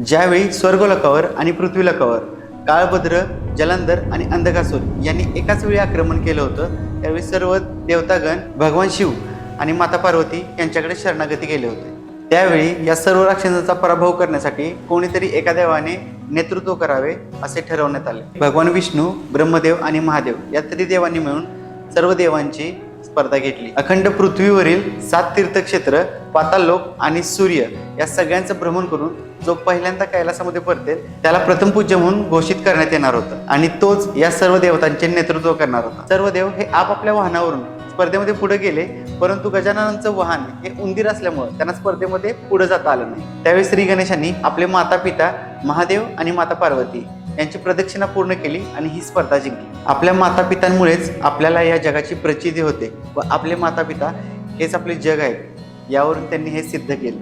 ज्यावेळी स्वर्गलोकावर आणि पृथ्वीलोकावर काळभद्र, जलंधर आणि अंधकासूर यांनी एकाच वेळी आक्रमण केलं होतं, त्यावेळी सर्व देवतागण भगवान शिव आणि माता पार्वती यांच्याकडे शरणागती केले होते. त्यावेळी या सर्व राक्षसांचा पराभव करण्यासाठी कोणीतरी एका देवाने नेतृत्व करावे असे ठरवण्यात आले. भगवान विष्णू, ब्रह्मदेव आणि महादेव या त्रिदेवांनी मिळून सर्व देवांची स्पर्धा घेतली. अखंड पृथ्वीवरील 7 तीर्थक्षेत्र, पाताळलोक आणि सूर्य या सगळ्यांचं भ्रमण करून जो पहिल्यांदा कैलासामध्ये परतेल त्याला प्रथम पूज्य म्हणून घोषित करण्यात येणार होतं आणि तोच या सर्व देवतांचे नेतृत्व करणार होता. सर्व देव हे आपापल्या वाहनावरून स्पर्धेमध्ये पुढे गेले, परंतु गजाननांचं वाहन हे उंदीर असल्यामुळे त्यांना स्पर्धेमध्ये पुढे जाता आलं नाही. त्यावेळी श्री गणेशांनी आपले माता पिता महादेव आणि माता पार्वती यांची प्रदक्षिणा पूर्ण केली आणि ही स्पर्धा जिंकली. आपल्या माता पितांमुळेच आपल्याला या जगाची प्रचिती होते व आपले माता पिता हेच आपले जग आहेत यावरून त्यांनी हे सिद्ध केलं.